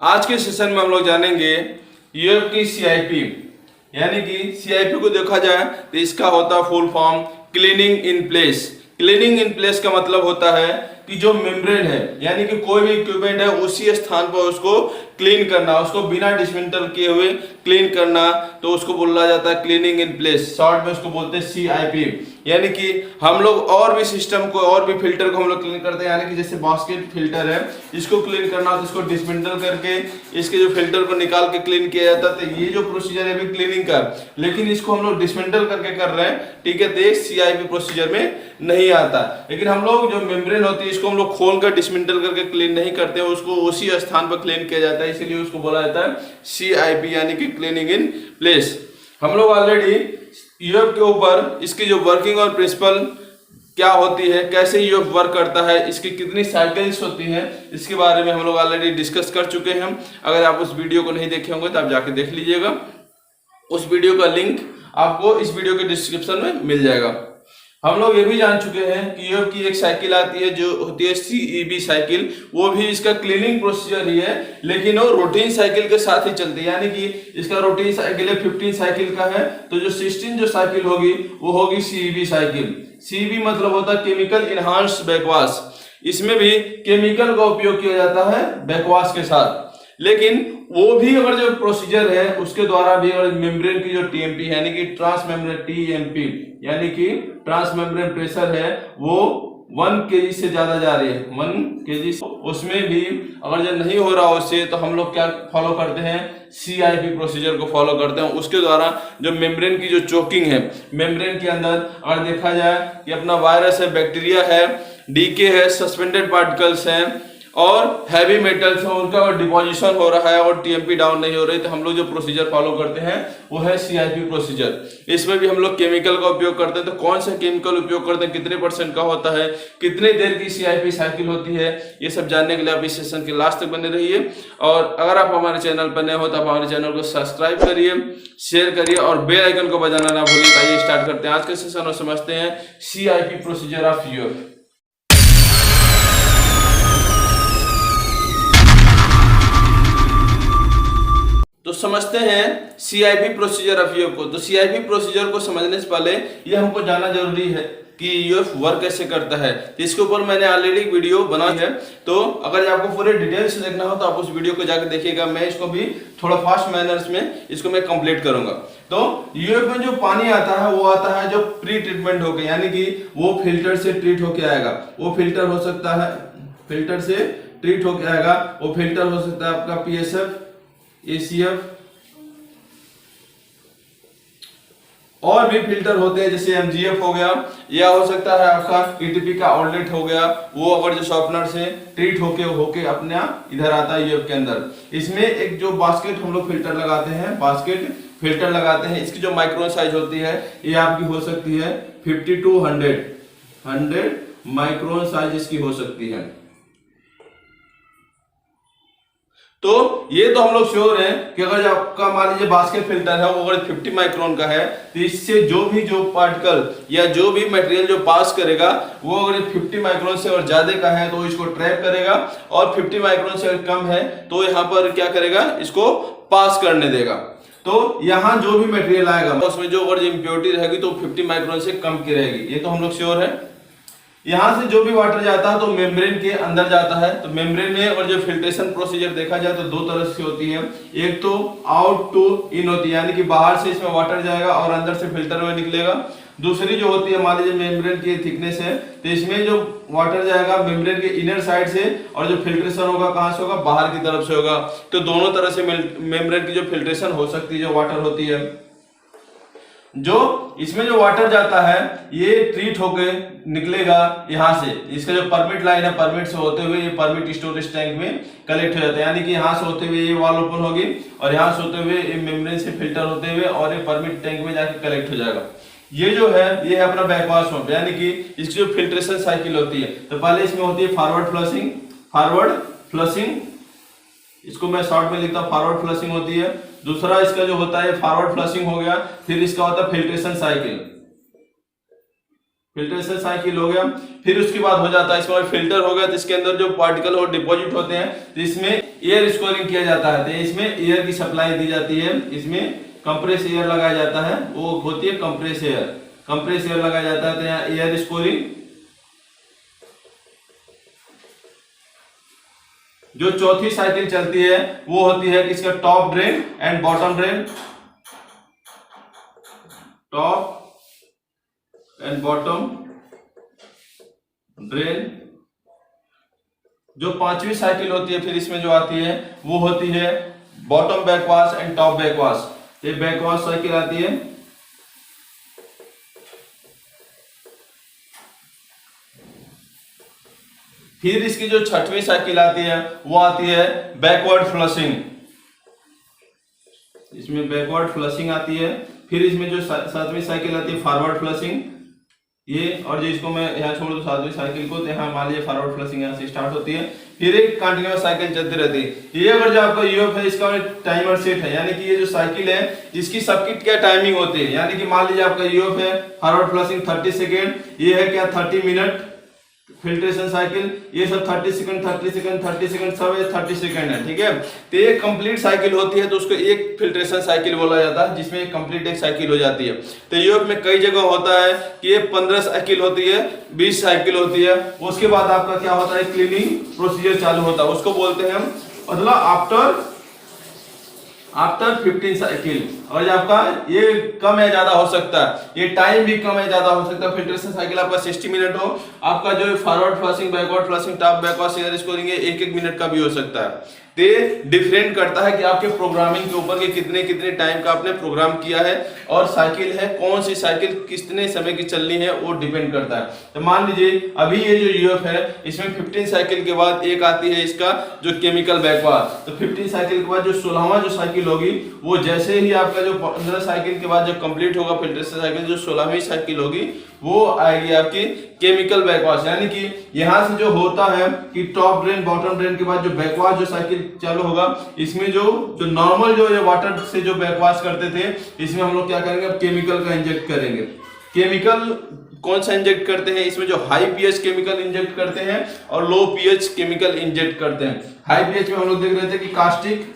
आज के सेशन में हम लोग जानेंगे यूएफ की सीआईपी, यानी कि सीआईपी को देखा जाए तो इसका होता है full form cleaning in place. Cleaning in place का मतलब होता है कि जो मेम्ब्रेन है यानी कि कोई भी इक्विपमेंट है उसी स्थान पर उसको क्लीन करना, उसको बिना डिसमेंटल किए हुए क्लीन करना, तो उसको बोला जाता है क्लीनिंग इन प्लेस। शॉर्ट में उसको बोलते हैं सीआईपी। यानी कि हम लोग और भी सिस्टम को और भी फिल्टर को हम लोग क्लीन करते हैं, यानी कि जैसे बास्केट फिल्टर है इसको क्लीन करना तो इसको डिसमेंटल करके इसके जो फिल्टर को निकाल के क्लीन किया जाता है। तो ये जो प्रोसीजर है भी क्लीनिंग का, लेकिन इसको हम लोग डिसमेंटल करके कर रहे हैं, ठीक है। तो एक सीआईपी प्रोसीजर में नहीं आता। लेकिन हम लोग जो मेम्ब्रेन होती है इसको हम लोग खोल कर डिसमेंटल करके क्लीन नहीं करते हैं, उसको उसी स्थान पर क्लीन किया जाता है, इसीलिए उसको बोला जाता है सीआईपी यानी कि क्लीनिंग इन प्लेस। हम लोग ऑलरेडी यूएफ के ऊपर इसकी जो वर्किंग और प्रिंसिपल क्या होती है, कैसे यूएफ वर्क करता है, इसकी कितनी साइकिल्स होती हैं, इसके बारे में हम लोग ऑलरेडी डिस्कस कर चुके हैं। अगर आप उस वीडियो को नहीं देखे होंगे तो आप जाके देख लीजिएगा। उस वीडियो का लिंक आपको इस वीडियो के डिस्क्रिप्शन में मिल जाएगा। हम लोग ये भी जान चुके हैं कि यूएफ की एक साइकिल आती है जो होती है सीईबी साइकिल, वो भी इसका क्लीनिंग प्रोसीजर ही है, लेकिन वो रूटीन साइकिल के साथ ही चलती है। यानी कि इसका रूटीन साइकिल है 15 साइकिल का है, तो जो 16 जो साइकिल होगी वो होगी सीईबी साइकिल। सीईबी मतलब होता है केमिकल इनहांस्ड बैकवाश। इसमें भी केमिकल का उपयोग किया जाता है बैकवाश के साथ, लेकिन वो भी अगर जो प्रोसीजर है उसके द्वारा भी अगर मेम्ब्रेन की जो टीएमपी यानी कि ट्रांस मेम्ब्रेन टीएमपी यानी कि ट्रांस मेम्ब्रेन प्रेशर है वो 1 kg से ज्यादा जा रही है, 1 kg, उसमें भी अगर जो नहीं हो रहा उससे, तो हम लोग क्या फॉलो करते हैं, सीआईपी प्रोसीजर को फॉलो करते हैं। उसके द्वारा जो मेम्ब्रेन की जो चोकिंग है, मेम्ब्रेन के अंदर अगर देखा जाए कि अपना वायरस है, बैक्टीरिया है, डीके है, सस्पेंडेड पार्टिकल्स हैं और हैवी मेटल्स हैं, उनका डिपोजिशन हो रहा है और टीएमपी डाउन नहीं हो रही, तो हम लोग जो प्रोसीजर फॉलो करते हैं वो है सीआईपी प्रोसीजर। इसमें भी हम लोग केमिकल का उपयोग करते हैं। तो कौन सा केमिकल उपयोग करते हैं, कितने % का होता है, कितने देर की सीआईपी साइकिल होती है, ये सब जानने के लिए आप इस सेशन के लास्ट तक बने रहिए। और अगर आप हमारे चैनल पर नए हो तो आप हमारे चैनल को सब्सक्राइब करिए, शेयर करिए और बेल आइकन को बजाना ना भूलिए। आइए स्टार्ट करते हैं आज के सेशन और समझते हैं सीआईपी प्रोसीजर ऑफ यूएफ। तो समझते हैं सीआईपी प्रोसीजर ऑफ यूएफ को। तो सीआईपी प्रोसीजर को समझने से पहले ये हमको जानना जरूरी है कि यूएफ वर्क कैसे करता है। तो इसके ऊपर मैंने ऑलरेडी वीडियो बनाई है, तो अगर आपको पूरे डिटेल से देखना हो तो आप उस वीडियो को जाकर देखिएगा। मैं इसको भी थोड़ा फास्ट मैनर्स में इसको मैं कंप्लीट करूंगा। तो यूएफ में जो पानी आता है वो आता है जो प्री ट्रीटमेंट होकर, यानी कि वो फिल्टर से ट्रीट होके आएगा। वो फिल्टर हो सकता है, फिल्टर से ट्रीट होके आएगा, वो फिल्टर हो सकता है आपका पीएसएफ, एसीएफ, और भी फिल्टर होते हैं जैसे एमजीएफ हो गया, या हो सकता है आपका ईटीपी का आउटलेट हो गया, वो अगर जो शॉर्पनर से ट्रीट होके अपने इधर आता है यूएफ के अंदर। इसमें एक जो बास्केट हम लोग फिल्टर लगाते हैं, बास्केट फिल्टर लगाते हैं, इसकी जो माइक्रोन साइज होती है ये आपकी हो सकती है 50 to 100 माइक्रोन साइज इसकी हो सकती है। तो ये तो हम लोग श्योर हैं कि अगर आपका मान लीजिए बास्केट फिल्टर है वो अगर 50 माइक्रोन का है, तो इससे जो पार्टिकल या जो भी मटेरियल जो पास करेगा वो अगर 50 माइक्रोन से और ज्यादा का है तो इसको ट्रैप करेगा, और 50 माइक्रोन से अगर कम है तो यहाँ पर क्या करेगा, इसको पास करने देगा। तो यहाँ जो भी मटेरियल आएगा उसमें जो अगर इम्प्योरिटी रहेगी तो 50 माइक्रोन से कम की रहेगी, ये तो हम लोग श्योर है। यहां से जो भी वाटर जाता है तो मेम्ब्रेन के अंदर जाता है। तो मेम्ब्रेन में और जो फिल्ट्रेशन प्रोसीजर देखा जाए तो 2 तरह से होती है। एक तो आउट टू इन होती है, यानी कि बाहर से इसमें वाटर जाएगा और अंदर से फिल्टर में निकलेगा। दूसरी जो होती है, मान लीजिए मेम्ब्रेन की थिकनेस है तो इसमें जो वाटर जाएगा मेम्ब्रेन के इनर साइड से, और जो फिल्ट्रेशन होगा कहां से होगा, बाहर की तरफ से होगा। तो दोनों तरह से मेम्ब्रेन की जो फिल्ट्रेशन हो सकती है, जो वाटर होती है, जो इसमें जो वाटर जाता है ये ट्रीट होके निकलेगा यहाँ से। इसका जो परमिट लाइन है, परमिट से होते हुए ये परमिट स्टोरेज टैंक में कलेक्ट हो जाता है, यानी कि यहाँ से होते हुए ये वॉल ओपन होगी और यहाँ से होते हुए ये मेम्ब्रेन से फिल्टर होते हुए और ये परमिट टैंक में जाके कलेक्ट हो जाएगा। ये जो है ये है अपना बैकवाश पंप, यानी कि इसकी जो फिल्ट्रेशन साइकिल होती है। तो पहले इसमें होती है फॉरवर्ड फ्लशिंग, इसको मैं शॉर्ट में लिखता हूं, फॉरवर्ड फ्लशिंग होती है। दूसरा इसका जो होता है फॉरवर्ड फ्लशिंग हो गया, फिर इसका होता है फिल्ट्रेशन साइकिल। फिल्ट्रेशन साइकिल हो गया। फिर उसके बाद हो जाता है इसमें फिल्टर हो गया, तो इसके अंदर जो पार्टिकल और डिपॉजिट होते हैं, तो इसमें एयर स्कोरिंग किया जाता है, तो इसमें एयर की सप्लाई दी जाती है, इसमें कंप्रेस एयर लगाया जाता है, वो होती है कंप्रेस एयर, कंप्रेस एयर लगाया जाता है, तो यहाँ एयर स्कोरिंग। जो चौथी साइकिल चलती है वो होती है किसका, top drain and bottom drain, top and bottom drain. जो पांचवी साइकिल होती है फिर इसमें जो आती है वो होती है बॉटम बैकवाश एंड टॉप बैकवाश, ये बैकवाश साइकिल आती है। फिर इसकी जो छठवीं साइकिल आती है वो आती है बैकवर्ड फ्लशिंग, इसमें बैकवर्ड फ्लशिंग आती है। फिर इसमें जो सातवीं साइकिल आती है फॉरवर्ड फ्लशिंग, ये, और जो इसको मैं यहाँ छोड़ दूं सातवीं साइकिल को, तो यहाँ मान लीजिए फॉरवर्ड फ्लशिंग यहाँ से स्टार्ट होती है, फिर एक कंटिन्यूअस साइकिल चलती रहती है। ये अगर जो आपका यूएफ है इसका टाइमर सेट है, यानी कि ये जो साइकिल है इसकी सबकी क्या टाइमिंग होती है, यानी कि मान लीजिए आपका यूएफ है फॉरवर्ड फ्लशिंग 30 सेकेंड, ये है क्या 30 मिनट फिल्ट्रेशन साइकिल, ये सब 30 सेकंड 30 सेकंड 30 सेकंड सब 30 सेकंड है, ठीक है। तो ये कंप्लीट साइकिल होती है, तो उसको एक फिल्ट्रेशन साइकिल बोला जाता है, जिसमें कंप्लीट एक साइकिल हो जाती है। तो यूरोप में कई जगह होता है कि ये 15 साइकिल होती है, 20 साइकिल होती है, उसके बाद आपका क्या होता है क्लीनिंग प्रोसीजर चालू होता है, उसको बोलते हैं हम मतलब आफ्टर 15 साइकिल। और आपका ये कम है ज्यादा हो सकता है, ये टाइम भी कम है ज्यादा हो सकता है। फिल्ट्रेशन साइकिल आपका 60 मिनट हो, आपका जो forward flushing backward flushing top backward air scoring है 1-1 मिनट का भी हो सकता है। तो डिफरेंट करता है कि आपके प्रोग्रामिंग के ऊपर कि कितने कितने टाइम का आपने प्रोग्राम किया है, और साइकिल है कौन सी साइकिल कितने समय की चलनी है वो डिपेंड करता है। तो मान लीजिए अभी ये जो यूएफ है इसमें 15 साइकिल के बाद एक आती है इसका जो केमिकल बैकवाश, तो 15 साइकिल के बाद जो 16वां जो साइकिल होगी वो जैसे ही आपका जो 15 साइकिल के बाद जो कंप्लीट होगा फिल्ट्रेशन साइकिल, जो 16वीं साइकिल होगी वो आएगी आपकी केमिकल बैकवाश। यानी कि यहां से जो होता है कि टॉप ड्रेन बॉटम ड्रेन के बाद जो बैकवाश जो साइकिल चालू होगा, इसमें जो नॉर्मल जो ये वाटर से जो बैकवाश करते थे, इसमें हम लोग क्या करेंगे अब केमिकल का इंजेक्ट करेंगे। केमिकल कौन सा इंजेक्ट करते हैं, इसमें जो हाई पीएच केमिकल इंजेक्ट करते हैं और लो पीएच केमिकल इंजेक्ट करते हैं। हाई पीएच में हम लोग देख रहे थे कि कास्टिक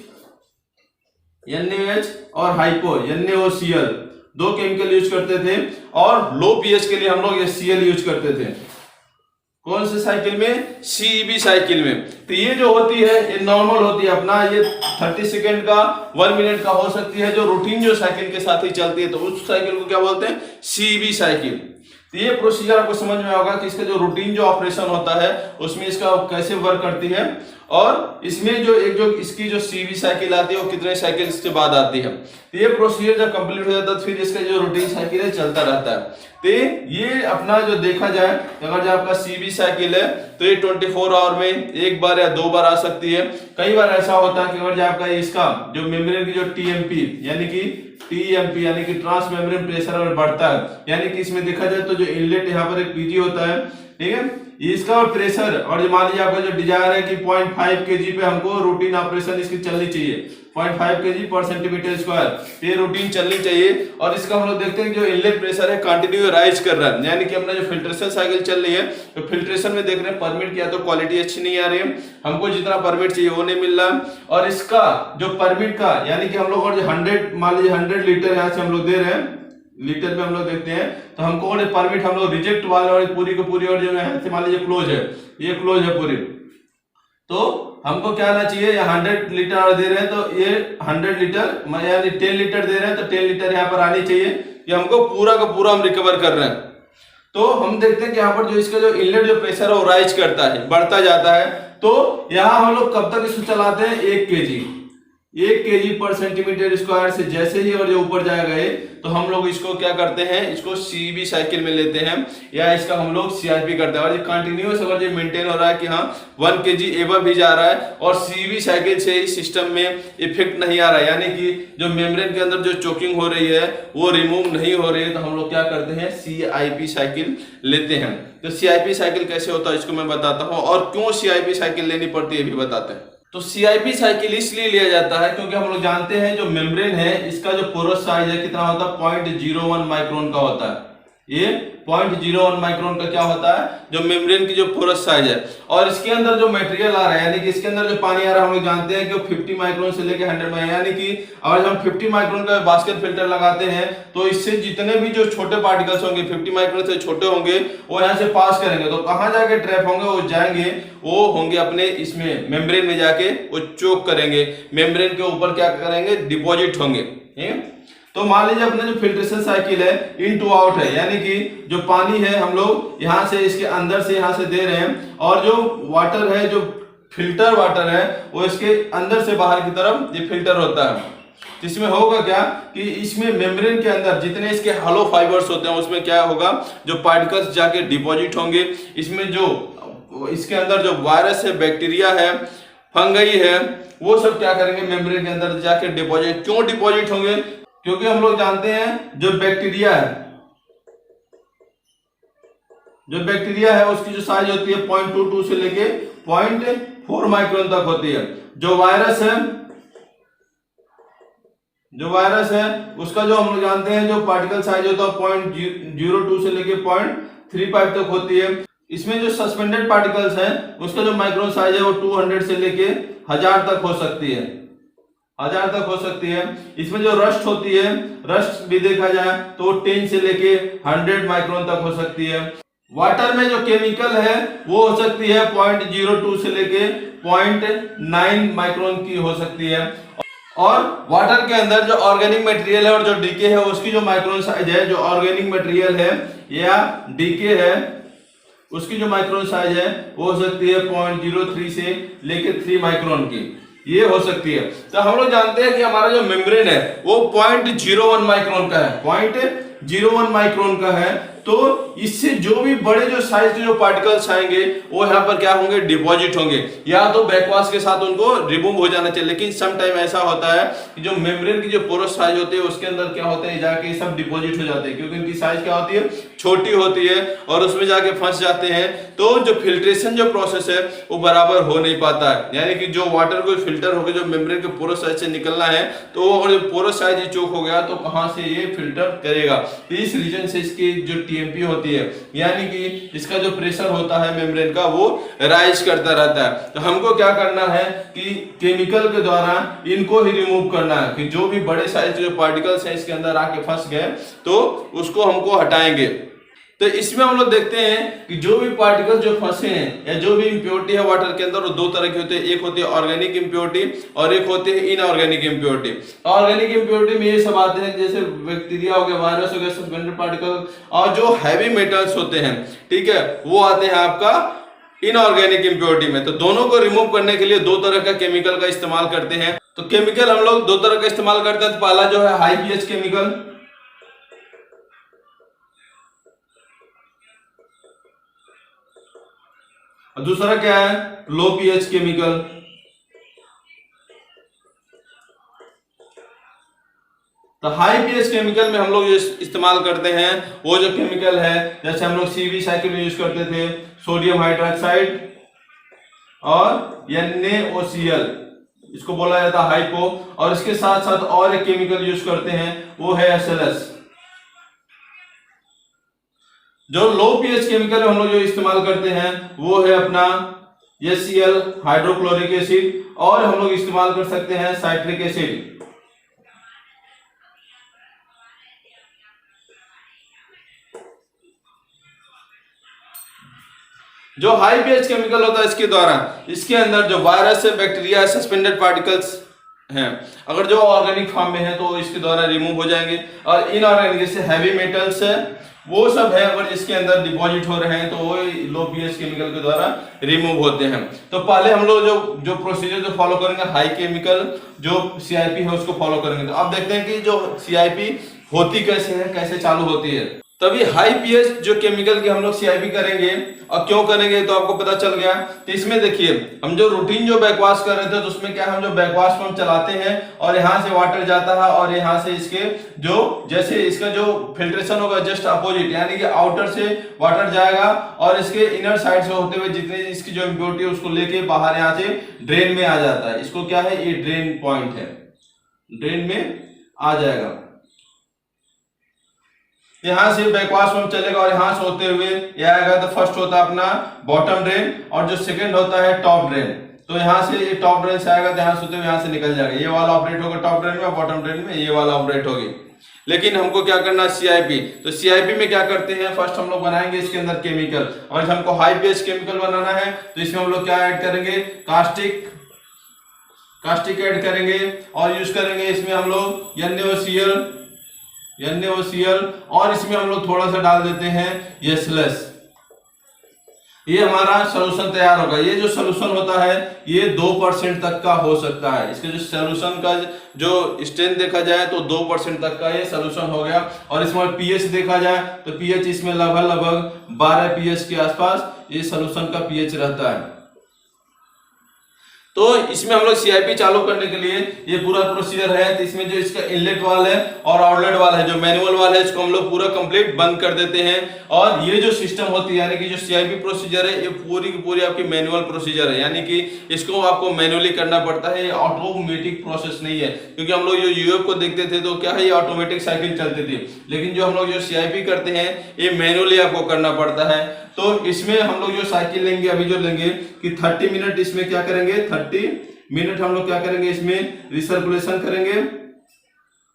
NaOH और हाइपो NaOCl दो केमिकल यूज करते थे, और लो पीएच के लिए हम लोग HCl यूज करते थे। कौन से साइकिल में, CEB साइकिल में। तो ये जो होती है ये नॉर्मल होती है अपना, ये 30 सेकेंड का 1 मिनट का हो सकती है, जो रूटीन जो साइकिल के साथ ही चलती है, तो उस साइकिल को क्या बोलते हैं CEB साइकिल। तो ये प्रोसीजर आपको समझ में होगा कि इसका जो रूटीन जो ऑपरेशन होता है उसमें इसका कैसे वर्क करती है, और इसमें जो एक जो इसकी जो CEB साइकिल आती है वो कितने साइकिल के बाद आती है। तो ये प्रोसीजर जब कंप्लीट हो जाता है फिर इसका जो रूटीन साइकिल है चलता रहता है। तो ये अपना जो देखा जाए, अगर जो आपका CEB साइकिल है तो ये 24 आवर में एक बार या 2 बार आ सकती है। कई बार ऐसा होता है कि अगर जो आपका इसका जो मेम्ब्रेन की जो TMP यानी कि ट्रांस मेम्ब्रेन प्रेशर अगर बढ़ता है, यानी कि इसमें देखा जाए तो जो इनलेट यहाँ पर एक PG होता है, ठीक है, इसका प्रेशर, और जो मान लीजिए आपका जो डिजायर है कि 0.5 kg पे हमको रूटीन ऑपरेशन इसकी चलनी चाहिए, 0.5 kg पर सेंटीमीटर स्क्वायर ये रूटीन चलनी चाहिए। और इसका हम लोग देखते हैं कि जो इनलेट प्रेशर है कंटिन्यू राइज कर रहा है, यानी कि अपना जो फिल्ट्रेशन साइकिल चल रही है, तो फिल्ट्रेशन में देख रहे हैं परमिट किया तो क्वालिटी अच्छी नहीं आ रही है, हमको जितना परमिट चाहिए वो नहीं मिल रहा। और इसका जो परमिट का, यानी कि हम लोग और 100 मान लीजिए 100 लीटर यहाँ से हम लोग दे रहे हैं, लीटर पे हम लोग देखते हैं, तो हमको और परमिट हम लोग रिजेक्ट वाले और पूरी को पूरी, और जो है मान लीजिए क्लोज है, ये क्लोज है पूरी, तो हमको क्या आना चाहिए, 100 लीटर दे रहे हैं तो ये 100 लीटर यानी 10 लीटर दे रहे हैं तो 10 लीटर यहाँ पर आनी चाहिए, ये हमको पूरा का पूरा हम रिकवर कर रहे हैं। तो हम देखते हैं कि यहाँ पर जो इसका जो इनलेट जो प्रेशर है वो राइज करता है, बढ़ता जाता है। तो यहाँ हम लोग कब तक इसको चलाते हैं, 1 kg पर सेंटीमीटर स्क्वायर से जैसे ही और जो ऊपर जाएगा ये, तो हम लोग इसको क्या करते हैं, इसको CEB साइकिल में लेते हैं, या इसका हम लोग CIP करते हैं। और ये कंटिन्यूअस अगर ये मेंटेन हो रहा है कि हाँ 1 kg एबव भी जा रहा है, और CEB साइकिल से ही सिस्टम में इफेक्ट नहीं आ रहा है, यानी कि जो मेम्ब्रेन के अंदर जो चोकिंग हो रही है वो रिमूव नहीं हो रही है, तो हम लोग क्या करते हैं CIP साइकिल लेते हैं। तो CIP साइकिल कैसे होता है इसको मैं बताता हूँ, और क्यों CIP साइकिल लेनी पड़ती है भी बताते हैं। तो CIP साइकिल इसलिए लिया जाता है क्योंकि हम लोग जानते हैं जो मेम्ब्रेन है इसका जो पोरस साइज है कितना होता है, 0.01 माइक्रोन का होता है, ये 0.01 माइक्रोन का क्या होता है, जो मेम्ब्रेन की जो पोरस साइज है। और इसके अंदर जो मटेरियल आ रहा है, यानी कि इसके अंदर जो पानी आ रहा है, हम लोग जानते हैं कि 50 माइक्रोन से लेकर 100 माइक्रोन, यानी कि अगर हम 50 माइक्रोन का बास्केट फिल्टर लगाते हैं तो इससे जितने भी जो छोटे पार्टिकल्स होंगे 50 माइक्रोन से छोटे होंगे वो यहाँ से पास करेंगे, तो कहाँ जाके ट्रैप होंगे, वो जाएंगे, वो होंगे अपने इसमें मेम्ब्रेन में जाके वो चोक करेंगे, मेम्ब्रेन के ऊपर क्या करेंगे, डिपॉजिट होंगे। तो मान लीजिए अपना जो फिल्ट्रेशन साइकिल है इन टू आउट है, यानी कि जो पानी है हम लोग यहाँ से इसके अंदर से यहाँ से दे रहे हैं, और जो वाटर है, जो फिल्टर वाटर है, वो इसके अंदर से बाहर की तरफ ये फिल्टर होता है। इसमें होगा क्या कि इसमें मेम्ब्रेन के अंदर जितने इसके हॉलो फाइबर्स होते हैं उसमें क्या होगा, जो पार्टिकल्स जाके डिपॉजिट होंगे। इसमें जो इसके अंदर जो वायरस है, बैक्टीरिया है, फंगई है, वो सब क्या करेंगे, मेम्ब्रेन के अंदर जाके डिपॉजिट। क्यों डिपॉजिट होंगे, क्योंकि हम लोग जानते हैं जो बैक्टीरिया है उसकी जो साइज होती है 0.22 से लेके 0.4 माइक्रोन तक होती है। जो वायरस है उसका जो हम लोग जानते हैं जो पार्टिकल साइज होता है 0.02 से लेके 0.35 तक होती है। इसमें जो सस्पेंडेड पार्टिकल्स हैं उसका जो माइक्रोन साइज है वो 200 से लेके 1000 तक हो सकती है, 1000 तक हो सकती है। इसमें जो रस्ट होती है, रस्ट भी देखा जाए तो 10 से लेके 100 माइक्रोन तक हो सकती है। वाटर में जो केमिकल है वो हो सकती है 0.02 से लेके 0.9 माइक्रोन की हो सकती है। और वाटर के अंदर जो ऑर्गेनिक मटेरियल है और जो डीके है उसकी जो माइक्रोन साइज है, जो ऑर्गेनिक मटेरियल है या डीके है उसकी जो माइक्रोन साइज है वो हो सकती है 0.03 से लेके 3 माइक्रोन की, ये हो सकती है। तो हम लोग जानते हैं कि हमारा जो मेम्ब्रेन है वो 0.01 माइक्रोन का है, 0.01 माइक्रोन का है। तो इससे जो भी बड़े जो साइज के जो पार्टिकल्स आएंगे वो यहाँ पर क्या होंगे, डिपॉजिट होंगे, या तो बैकवाश के साथ उनको रिमूव हो जाना चाहिए। लेकिन सम टाइम ऐसा होता है कि जो मेम्ब्रेन की जो पोरस साइज होती है उसके अंदर क्या होते हैं, जाके सब डिपॉजिट हो जाते हैं, क्योंकि इनकी साइज क्या होती है, छोटी होती है, और उसमें जाके फंस जाते हैं। तो जो फिल्ट्रेशन जो प्रोसेस है वो बराबर हो नहीं पाता है, यानी कि जो वाटर को फिल्टर होकर जो मेम्ब्रेन के पोरस साइज से निकलना है, तो अगर पोरस साइज ही चोक हो गया तो कहां से ये फिल्टर करेगा। तो इस रीजन से इसकी जो टीएमपी होती है, यानी कि इसका जो प्रेशर होता है मेम्ब्रेन का वो राइज करता रहता है। तो हमको क्या करना है कि केमिकल के द्वारा इनको ही रिमूव करना है, कि जो भी बड़े साइज के जो पार्टिकल्स हैं इसके अंदर आके फंस गए तो उसको हमको हटाएंगे। तो इसमें हम लोग देखते हैं कि जो भी पार्टिकल्स जो फंसे हैं या जो भी इंप्योरिटी है वाटर के अंदर, वो दो तरह की होती है। एक होती है ऑर्गेनिक इंप्योरिटी और एक होती है इनऑर्गेनिक इंप्योरिटी। ऑर्गेनिक इंप्योरिटी में ये सब आते हैं जैसे बैक्टीरिया हो गया, वायरस हो गया, सस्पेंडेड पार्टिकल, और जो हैवी मेटल्स होते हैं, ठीक है, वो आते हैं आपका इनऑर्गेनिक इंप्योरिटी में। तो दोनों को रिमूव करने के लिए दो तरह का केमिकल का इस्तेमाल करते हैं। तो केमिकल हम लोग दो तरह का इस्तेमाल करते हैं। तो पहला जो है हाई पीएच केमिकल, और दूसरा क्या है, लो पीएच केमिकल। तो हाई पीएच केमिकल में हम लोग जो इस्तेमाल करते हैं वो जो केमिकल है, जैसे हम लोग सीवी साइकिल में यूज करते थे, सोडियम हाइड्रोक्साइड और NaOCl, इसको बोला जाता है हाइपो। और इसके साथ साथ और एक केमिकल यूज करते हैं वो है SLS। जो लो पीएच केमिकल हम लोग जो इस्तेमाल करते हैं वो है अपना HCl, हाइड्रोक्लोरिक एसिड, और हम लोग इस्तेमाल कर सकते हैं साइट्रिक एसिड। जो हाई पीएच केमिकल होता है इसके द्वारा इसके अंदर जो वायरस है, बैक्टीरिया है, सस्पेंडेड पार्टिकल्स हैं, अगर जो ऑर्गेनिक फॉर्म में है तो इसके द्वारा रिमूव हो जाएंगे। और इनऑर्गेनिक जैसे हैवी मेटल्स है वो सब है, अगर इसके अंदर डिपॉजिट हो रहे हैं तो वो लो पीएच केमिकल के द्वारा रिमूव होते हैं। तो पहले हम लोग जो प्रोसीजर जो फॉलो करेंगे, हाई केमिकल जो CIP है उसको फॉलो करेंगे। तो अब देखते हैं कि जो CIP होती कैसे है, कैसे चालू होती है। तभी हाई पीएच जो केमिकल की हम लोग CIP करेंगे, और क्यों करेंगे तो आपको पता चल गया। तो इसमें देखिए हम जो रूटीन जो बैकवाश कर रहे थे तो उसमें क्या हम जो बैकवाश पंप चलाते हैं और यहाँ से वाटर जाता है, और यहाँ से इसके जो जैसे इसका जो फिल्ट्रेशन होगा जस्ट अपोजिट, यानी कि आउटर से वाटर जाएगा और इसके इनर साइड से होते हुए जितने इसकी जो इम्प्योरिटी है उसको लेके बाहर यहाँ से ड्रेन में आ जाता है। इसको क्या है, ये ड्रेन पॉइंट है, ड्रेन में आ जाएगा। यहाँ से बैकवाश पंप चलेगा और यहाँ से होते हुए ये आएगा। तो फर्स्ट होता है अपना बॉटम ड्रेन और जो सेकंड होता है टॉप ड्रेन। तो यहाँ से ये टॉप ड्रेन से आएगा तो यहाँ से होते हुए यहाँ से निकल जाएगा। ये वाला ऑपरेट होगा टॉप ड्रेन में, बॉटम ड्रेन में ये वाला ऑपरेट होगी। लेकिन हमको क्या करना है सीआईपी, तो सीआईपी में क्या करते हैं, फर्स्ट हम लोग बनाएंगे इसके अंदर केमिकल। और हमको हाई पीएच केमिकल बनाना है तो इसमें हम लोग क्या ऐड करेंगे, कास्टिक ऐड करेंगे और यूज करेंगे इसमें हम लोग NaOCl और इसमें हम लोग थोड़ा सा डाल देते हैं ये स्लश। ये हमारा सोल्यूशन तैयार होगा। ये जो सोल्यूशन होता है ये 2% तक का हो सकता है। इसके जो सोल्यूशन का जो स्ट्रेंथ देखा जाए तो 2% तक का ये सोल्यूशन हो गया। और इसमें पीएच देखा जाए तो पीएच इसमें लगभग 12 पीएच के आसपास ये सोल्यूशन का पीएच रहता है। तो इसमें हम लोग सीआईपी चालू करने के लिए ये पूरा प्रोसीजर है। तो इसमें जो इसका इनलेट वाल है और आउटलेट वाल है, जो मैनुअल वाल है, इसको हम लोग पूरा कंप्लीट बंद कर देते हैं। और ये जो सिस्टम होती है यानी कि जो सीआईपी प्रोसीजर है ये पूरी की पूरी आपकी मैनुअल प्रोसीजर है, यानी कि इसको आपको मैनुअली करना पड़ता है। ये ऑटोमेटिक प्रोसेस नहीं है, क्योंकि हम लोग जो यूएफ को देखते थे तो क्या है ये ऑटोमेटिक साइकिल चलती थी। लेकिन जो हम लोग जो सीआईपी करते हैं ये मैनुअली आपको करना पड़ता है। तो इसमें हम लोग जो साइकिल लेंगे अभी जो लेंगे कि 30 मिनट इसमें क्या करेंगे, 30 मिनट हम लोग क्या करेंगे इसमें रिसर्कुलेशन करेंगे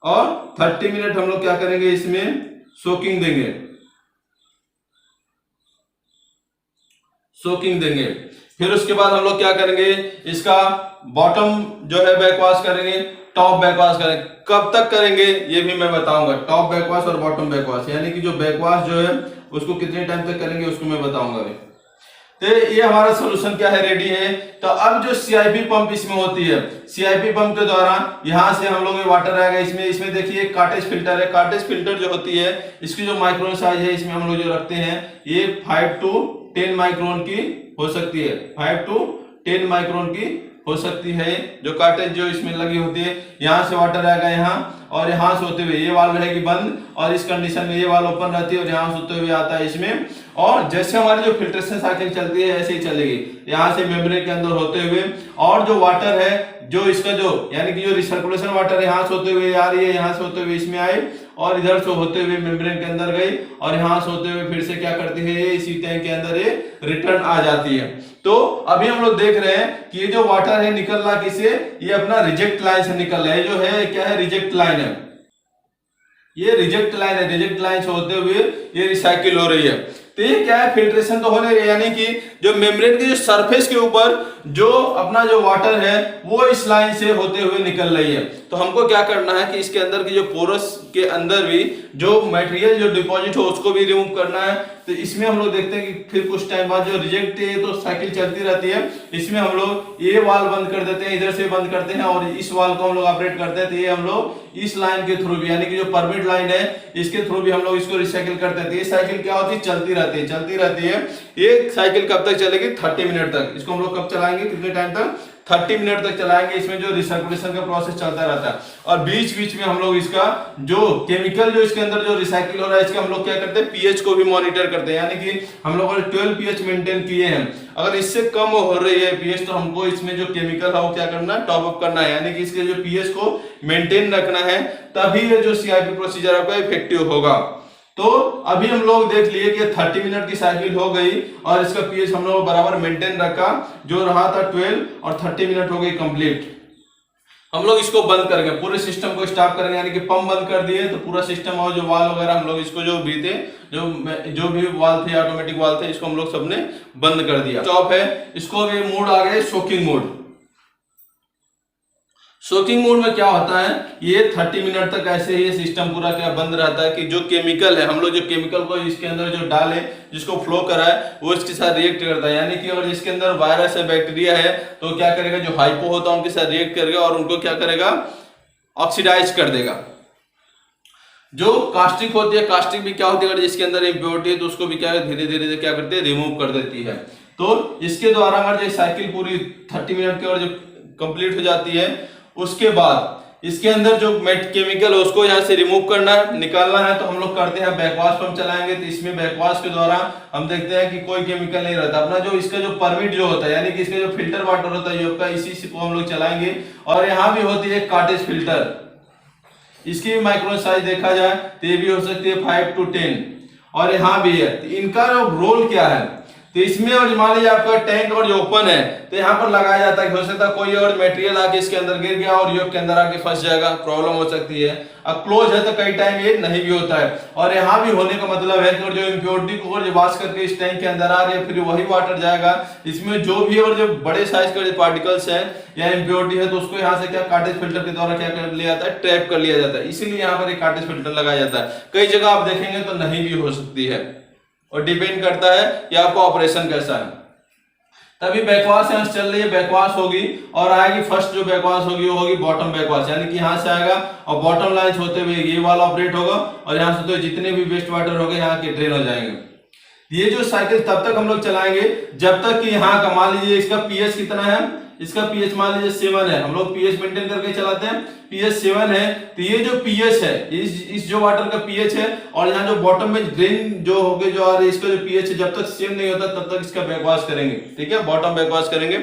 और 30 मिनट हम लोग क्या करेंगे इसमें सोकिंग देंगे। फिर उसके बाद हम लोग क्या करेंगे, इसका बॉटम जो है बैकवाश करेंगे, टॉप बैकवाश करेंगे। कब तक करेंगे ये भी मैं बताऊंगा, टॉप बैकवाश और बॉटम बैकवाश, यानी कि जो बैकवाश जो है उसको कितने टाइम तक करेंगे उसको मैं बताऊंगा अभी। तो ये हमारा सॉल्यूशन क्या है, रेडी है। तो अब जो सीआईपी पंप इसमें होती है, सीआईपी पंप के द्वारा यहाँ से हम लोग ये वाटर आएगा इसमें देखिए कार्टेज फिल्टर है। कार्टेज फिल्टर जो होती है इसकी जो माइक्रोन साइज है इसमें हम लोग जो रखते हैं ये 5 to 10 माइक्रोन की हो सकती है, 5 to 10 माइक्रोन की हो सकती है। जो कार्टेज जो इसमें लगी होती है, यहाँ से वाटर आएगा यहाँ और यहाँ से होते हुए ये वाल्व रहेगी बंद और इस कंडीशन में ये वाल्व ओपन रहती है और यहाँ से होते हुए आता है इसमें। और जैसे हमारी जो फिल्ट्रेशन साइकिल चलती है ऐसे ही चलेगी, यहाँ से मेम्ब्रेन के अंदर होते हुए। और जो वाटर है जो इसका जो यानी कि जो रिसर्कुलेशन वाटर है यहाँ से होते हुए आ रही है, यहाँ से होते हुए इसमें आई और इधर से होते हुए मेम्ब्रेन के अंदर गई और यहाँ से होते हुए फिर से क्या करती है ये इसी टैंक के अंदर ये रिटर्न आ जाती है। तो अभी हम लोग देख रहे हैं कि ये जो वाटर है निकल रहा किसे, ये अपना रिजेक्ट लाइन से निकल रहा है। जो है क्या है, रिजेक्ट लाइन है, ये रिजेक्ट लाइन है। रिजेक्ट लाइन से होते हुए ये रिसाइकिल हो रही है। तो ये क्या है, फिल्ट्रेशन तो हो रही है, यानी कि जो मेम्ब्रेन के जो सरफेस के ऊपर जो अपना जो वाटर है वो इस लाइन से होते हुए निकल रही है। तो हमको क्या करना है कि इसके अंदर की जो पोरस के अंदर भी जो मटेरियल जो डिपॉजिट हो उसको भी रिमूव करना है। तो इसमें हम लोग देखते हैं कि फिर कुछ टाइम बाद जो रिजेक्ट है तो साइकिल चलती रहती है, इसमें हम लोग ये वाल बंद कर देते हैं, इधर से बंद करते हैं और इस वाल को हम लोग ऑपरेट करते हैं। तो ये हम लोग इस लाइन के थ्रू भी यानी कि जो परमिट लाइन है इसके थ्रू भी हम लोग इसको रिसाइकिल करते हैं। ये साइकिल क्या होती है, चलती रहती है। ये साइकिल कब तक चलेगी, 30 मिनट तक। इसको हम लोग कब चलाएंगे, कितने टाइम तक, 30 मिनट तक चलाएंगे। इसमें जो रिसर्कुलेशन का प्रोसेस चलता रहता है और बीच बीच में हम लोग इसका जो केमिकल जो इसके अंदर जो रिसाइकिल हो रहा है इसका हम लोग क्या करते हैं, पीएच को भी मॉनिटर करते हैं। यानी कि हम लोग 12 पीएच मेंटेन किए हैं, अगर इससे कम हो रही है पीएच तो हमको इसमें जो केमिकल है वो क्या करना है, टॉप अप करना है। यानी कि इसके जो पीएच को मेंटेन रखना है, तभी ये जो सीआईपी प्रोसीजर आपका इफेक्टिव होगा। तो अभी हम लोग देख लिए कि 30 मिनट की साइकिल हो गई और इसका पीएच हम लोग बराबर मेंटेन रखा, जो रहा था 12 और 30 मिनट हो गई कंप्लीट। हम लोग इसको बंद करेंगे, पूरे सिस्टम को स्टॉप करेंगे, यानी कि पंप बंद कर दिए तो पूरा सिस्टम और जो वाल वगैरह हम लोग इसको जो भी थे जो भी वाल थे ऑटोमेटिक वाल थे इसको हम लोग सबने बंद कर दिया। स्टॉप है, इसको भी मोड आ गए सोकिंग मोड। सोकिंग मोड में क्या होता है, ये 30 मिनट तक ऐसे ही सिस्टम पूरा क्या बंद रहता है कि जो केमिकल है हम लोग जो केमिकल को इसके अंदर जो डाले जिसको फ्लो कराए वो इसके साथ रिएक्ट करता है। यानी कि अगर इसके अंदर वायरस है बैक्टीरिया है तो क्या करेगा, जो हाइपो होता है उनके साथ रिएक्ट करेगा और उनको क्या करेगा, ऑक्सीडाइज कर देगा। जो कास्टिक होती है, कास्टिक भी क्या होती है, अगर इसके अंदर इम्प्योरिटी है तो उसको भी क्या धीरे धीरे क्या करते हैं, रिमूव कर देती है। तो इसके द्वारा अगर जो साइकिल पूरी 30 मिनट की और जो कंप्लीट हो जाती है उसके बाद इसके अंदर जो केमिकल है उसको यहाँ से रिमूव करना है, निकालना है। तो हम लोग करते हैं बैकवाश पंप चलाएंगे। तो इसमें बैकवाश के द्वारा हम देखते हैं कि कोई केमिकल नहीं रहता। अपना जो इसका जो परमिट जो होता है यानी कि इसका जो फिल्टर वाटर होता है यूएफ का, इसी को हम लोग चलाएंगे। और यहाँ भी होती है कार्टेज फिल्टर, इसकी भी माइक्रोन साइज देखा जाए तो ये भी हो सकती है 5 to 10, और यहाँ भी है। तो इनका रोल क्या है, तो इसमें और मान लीजिए आपका टैंक और जो ओपन है तो यहाँ पर लगाया जाता है, हो सकता है कोई और मटेरियल आके इसके अंदर गिर गया और योक के अंदर आके फंस जाएगा, प्रॉब्लम हो सकती है। अब क्लोज है तो कई टाइम ये नहीं भी होता है, और यहाँ भी होने का मतलब है कि जो इम्प्योरिटी को जो वाश करके इस टैंक के अंदर आ रही है फिर वही वाटर जाएगा, इसमें जो भी और जो बड़े साइज के पार्टिकल्स हैं या इम्प्योरिटी है तो उसको यहाँ से क्या कार्टेज फिल्टर के द्वारा क्या कर लिया जाता है, ट्रैप कर लिया जाता है। इसीलिए यहाँ पर एक कार्टेज फिल्टर लगाया जाता है। कई जगह आप देखेंगे तो नहीं भी हो सकती है, और डिपेंड करता है कि आपका ऑपरेशन कैसा है। तभी बैकवाश यहाँ से चल रही है, बैकवाश होगी और आएगी फर्स्ट जो बैकवाश होगी वो होगी बॉटम बैकवाश, यानी कि यहाँ से आएगा और बॉटम लाइन होते हुए ये वाला ऑपरेट होगा और यहाँ से तो जितने भी वेस्ट वाटर होंगे यहाँ के ड्रेन हो जाएंगे। ये जो साइकिल तब तक हम लोग चलाएंगे जब तक कि यहाँ का मान लीजिए इसका पीएच कितना है, इसका पीएच मान लीजिए 7 है, हम लोग पीएच मेंटेन करके चलाते हैं, पीएच 7 है। तो ये जो पीएच है इस जो वाटर का पीएच है और यहाँ जो बॉटम में ड्रेन जो होगे जो आ रही है इसका जो पीएच है जब तक सेम नहीं होता तब तक इसका बैकवाश करेंगे, ठीक है, बॉटम बैकवाश करेंगे।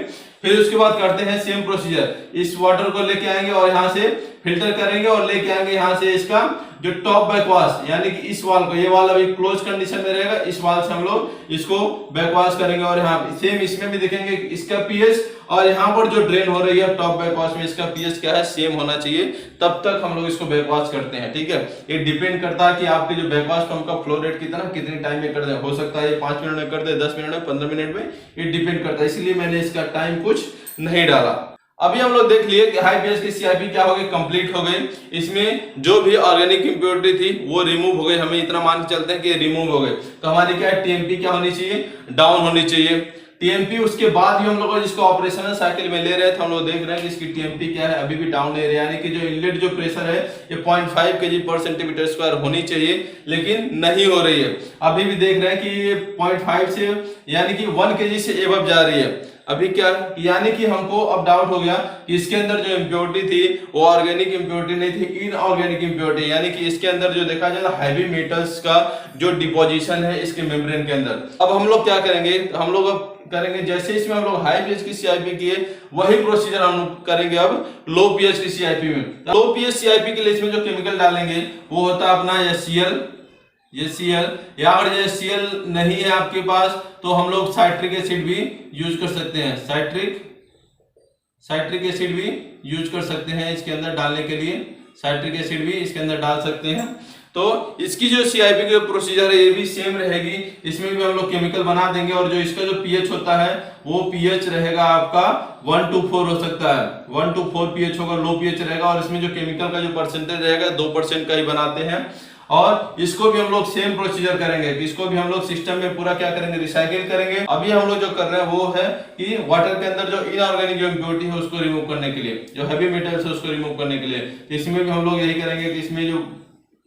फिर उसके बाद करते हैं सेम प्रोसीजर, इस वाटर को लेके आएंगे और यहाँ से फिल्टर करेंगे और लेके आएंगे यहाँ से इसका जो टॉप बैकवाश, यानी कि इस वाल को, ये वाल अभी क्लोज कंडीशन में रहेगा, इस वाल से हम लोग इसको बैकवाश करेंगे। और यहाँ सेम इसमें भी देखेंगे इसका पीएच और यहाँ पर जो ड्रेन हो रही है टॉप बैकवाश में इसका पीएच क्या है, सेम होना चाहिए, तब तक हम लोग इसको बैकवाश करते हैं, ठीक है। ये डिपेंड करता है कि आपके जो बैकवाश पंप का फ्लो रेट कितने टाइम में कर दे, हो सकता है ये 5 मिनट में कर दे, 10 मिनट में, 15 मिनट में, ये डिपेंड करता है, इसलिए मैंने इसका टाइम कुछ नहीं डाला। अभी हम लोग देख लिए कि हाई पीएच की सीआईपी क्या हो गई, कंप्लीट हो गई। इसमें जो भी ऑर्गेनिक इंप्योरिटी थी वो रिमूव हो गई, हमें इतना मान के चलते हैं कि रिमूव हो गए। तो हमारी क्या है, टीएमपी क्या होनी चाहिए, डाउन होनी चाहिए। टीएमपी उसके बाद भी हम लोग जिसको ऑपरेशनल साइकिल में ले रहे थे हम लोग देख रहे हैं कि इसकी टीएमपी क्या है, अभी भी डाउन ले रहे हैं, यानी कि जो इनलेट जो प्रेशर है ये 0.5 kg/cm² होनी चाहिए, लेकिन नहीं हो रही है। अभी भी देख रहे हैं कि ये 0.5 से यानी कि 1 kg से एबव जा रही है। अभी क्या, यानी कि हमको अब डाउट हो गया कि इसके अंदर जो इम्प्योरिटी थी वो ऑर्गेनिक इम्प्योरिटी नहीं थी, इनऑर्गेनिक इम्प्योरिटी, यानी कि इसके अंदर जो देखा जाए हैवी मेटल्स का जो डिपोजिशन है इसके मेम्ब्रेन के अंदर। अब हम लोग क्या करेंगे, हम लोग अब करेंगे जैसे इसमें हम लोग हाई पीएच की सीआईपी किए वही प्रोसीजर हम लोग करेंगे अब लो पीएच की सीआईपी में। लो पीएच सीआईपी के लिए इसमें जो केमिकल डालेंगे वो होता है अपना HCl, या अगर HCl नहीं है आपके पास तो हम लोग साइट्रिक एसिड भी यूज कर सकते हैं, साइट्रिक एसिड भी यूज कर सकते हैं इसके अंदर डालने के लिए, साइट्रिक एसिड भी इसके अंदर डाल सकते हैं। तो इसकी जो सीआईपी की प्रोसीजर है ये भी सेम रहेगी, इसमें भी हम लोग केमिकल बना देंगे और जो इसका जो पीएच होता है वो पीएच रहेगा आपका 1 to 4 हो सकता है, 1 to 4 पीएच होगा, लो पीएच रहेगा। और इसमें जो केमिकल का जो परसेंटेज रहेगा 2% का ही बनाते हैं। और इसको भी हम लोग सेम प्रोसीजर करेंगे, इसको भी हम लोग सिस्टम में पूरा क्या करेंगे, रिसाइकिल करेंगे। अभी हम लोग जो कर रहे हैं वो है कि वाटर के अंदर जो इनऑर्गेनिक जो इम्प्योरिटी है उसको रिमूव करने के लिए, जो हैवी मेटल्स है उसको रिमूव करने के लिए, इसमें भी हम लोग यही करेंगे कि इसमें जो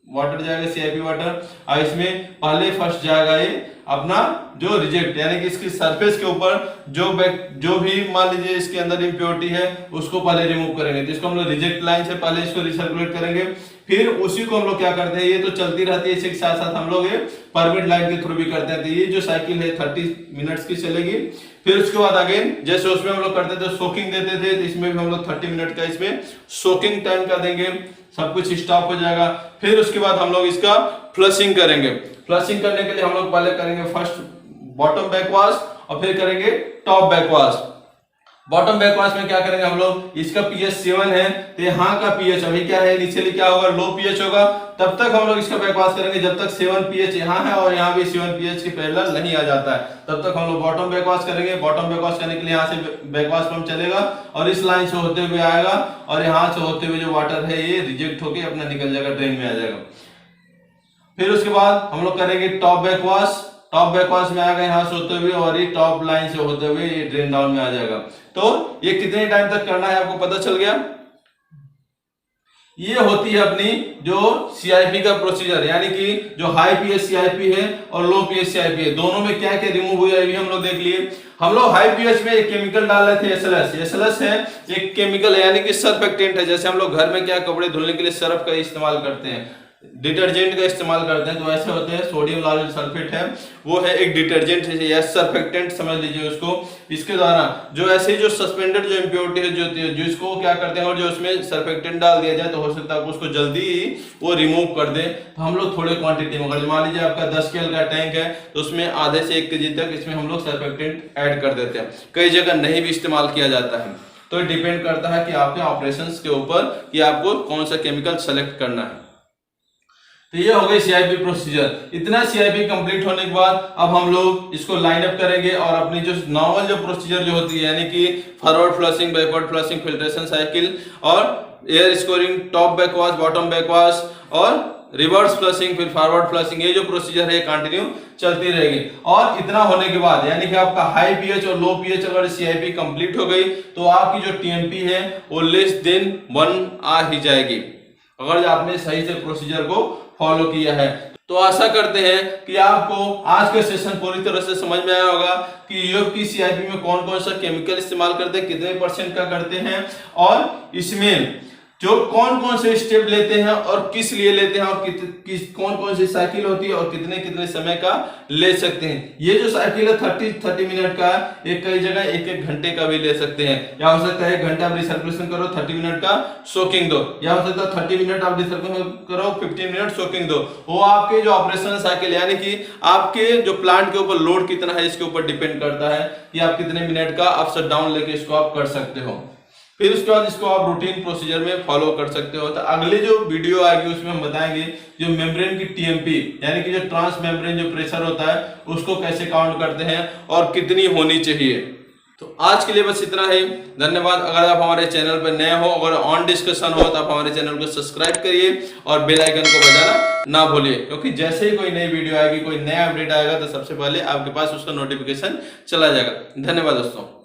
वाटर जाएगा सीआईपी वाटर, और इसमें पहले फर्स्ट जाएगा ये अपना जो रिजेक्ट, यानी कि इसकी सरफेस के ऊपर जो भी मान लीजिए इसके अंदर इम्प्योरिटी है उसको पहले रिमूव करेंगे। तो इसको हम लोग रिजेक्ट लाइन से पहले इसको रिसर्कुलेट करेंगे, फिर उसी को हम लोग क्या करते हैं, ये तो चलती रहती है, इसी के साथ साथ हम लोग ये परमिट लाइन के थ्रू भी करते हैं। तो ये जो साइकिल है 30 मिनट्स की चलेगी। फिर उसके बाद अगेन जैसे उसमें हम लोग करते थे सोकिंग देते थे, तो इसमें भी हम लोग 30 मिनट का इसमें सोकिंग टाइम का देंगे, सब कुछ स्टॉप हो जाएगा। फिर उसके बाद हम लोग इसका फ्लशिंग करेंगे। फ्लशिंग करने के लिए हम लोग पहले करेंगे फर्स्ट बॉटम बैकवाश और फिर करेंगे टॉप बैकवाश। बॉटम बैकवाश में क्या करेंगे हम लोग, इसका पीएच 7 है तो यहाँ का पीएच अभी क्या है, इनिशियली क्या होगा, लो पीएच होगा, तब तक हम लोग इसका बैकवाश करेंगे जब तक 7 पीएच यहाँ है और यहाँ भी 7 पीएच के पैरेलल नहीं आ जाता है, तब तक हम लोग बॉटम बैकवाश करेंगे। बॉटम बैकवाश करने के लिए यहाँ से बैकवाश पंप चलेगा और इस लाइन से होते हुए आएगा और यहाँ से होते हुए जो वाटर है ये रिजेक्ट होके अपना निकल जाएगा, ड्रेन में आ जाएगा। फिर उसके बाद हम लोग करेंगे टॉप बैकवाश। टॉप बैकवाश में आएगा यहाँ से होते हुए और ये टॉप लाइन से होते हुए ये ड्रेन डाउन में आ जाएगा। तो ये कितने टाइम तक करना है आपको पता चल गया। ये होती है अपनी जो सीआईपी का प्रोसीजर, यानी कि जो हाई पीएच सीआईपी है और लो पीएच सीआईपी है, दोनों में क्या क्या रिमूव हुआ है हम लोग देख लिए। हम लोग हाई पीएच में एक केमिकल डाल रहे थे एसएलएस है एक केमिकल है, यानी कि सर्फेक्टेंट है। जैसे हम लोग घर में क्या कपड़े धुलने के लिए सर्फ का इस्तेमाल करते हैं, डिटर्जेंट का इस्तेमाल करते हैं, तो ऐसे होते हैं। सोडियम लाल सल्फेट है वो है एक डिटर्जेंट है या सर्फेक्टेंट समझ लीजिए उसको। इसके द्वारा जो ऐसे जो सस्पेंडेड जो इम्प्योरिटी है जो होती है, जिसको क्या करते हैं, और जो उसमें सर्फेक्टेंट डाल दिया जाए तो हो सकता है उसको जल्दी ही वो रिमूव कर दे। तो हम लोग थोड़े क्वांटिटी में, अगर मान लीजिए आपका 10 kl का टैंक है तो उसमें आधे से 1 kg तक इसमें हम लोग सर्फेक्टेंट ऐड कर देते हैं। कई जगह नहीं भी इस्तेमाल किया जाता है, तो डिपेंड करता है कि आपके ऑपरेशंस के ऊपर कि आपको कौन सा केमिकल सेलेक्ट करना है। तो ये हो गई सीआईपी प्रोसीजर। इतना सीआईपी कंप्लीट होने के बाद अब हम लोग इसको लाइन अप करेंगे और अपनी जो नॉर्मल जो प्रोसीजर जो होती है, यानी कि forward flushing, backward flushing, filtration cycle और एयर स्कोरिंग, टॉप बैकवाश, बॉटम बैकवाश और रिवर्स फ्लशिंग, फिर फॉरवर्ड फ्लशिंग, ये जो प्रोसीजर है कंटिन्यू चलती रहेगी। और इतना होने के बाद यानी कि आपका हाई पीएच और लो पीएच अगर सीआईपी कंप्लीट हो गई तो आपकी जो टीएमपी है वो लेस देन 1 आ ही जाएगी, अगर आपने सही से प्रोसीजर को फॉलो किया है। तो आशा करते हैं कि आपको आज का सेशन पूरी तरह से समझ में आया होगा कि यूएफ की सीआईपी में कौन कौन सा केमिकल इस्तेमाल करते हैं, कितने % का करते हैं, और इसमें जो कौन कौन से स्टेप लेते हैं और किस लिए लेते हैं, और कौन कौन सी साइकिल होती है और कितने कितने समय का ले सकते हैं। ये जो साइकिल है 30 मिनट का, एक कई जगह 1 घंटे का भी ले सकते हैं, या हो सकता है 1 घंटा आप रिसर्कुलेशन करो, 30 मिनट का सोकिंग दो, या हो सकता है 30 मिनट आप रिसर्कुलेशन करो, 15 मिनट सोकिंग दो। वो आपके जो ऑपरेशन साइकिल यानी कि आपके जो प्लांट के ऊपर लोड कितना है इसके ऊपर डिपेंड करता है कि आप कितने मिनट का अप्स और डाउन लेके इसको आप कर सकते हो। फिर उसके बाद इसको आप रूटीन प्रोसीजर में फॉलो कर सकते हो। तो अगले जो वीडियो आएगी उसमें हम बताएंगे जो मेम्ब्रेन की टीएमपी यानी कि जो ट्रांस मेम्ब्रेन जो प्रेशर होता है उसको कैसे काउंट करते हैं और कितनी होनी चाहिए। तो आज के लिए बस इतना ही, धन्यवाद। अगर आप हमारे चैनल पर नए हो, अगर ऑन डिस्कशन हो तो आप हमारे चैनल को सब्सक्राइब करिए और बेल आइकन को बजाना ना भूलिए, क्योंकि जैसे ही कोई नई वीडियो आएगी, कोई नया अपडेट आएगा तो सबसे पहले आपके पास उसका नोटिफिकेशन चला जाएगा। धन्यवाद दोस्तों।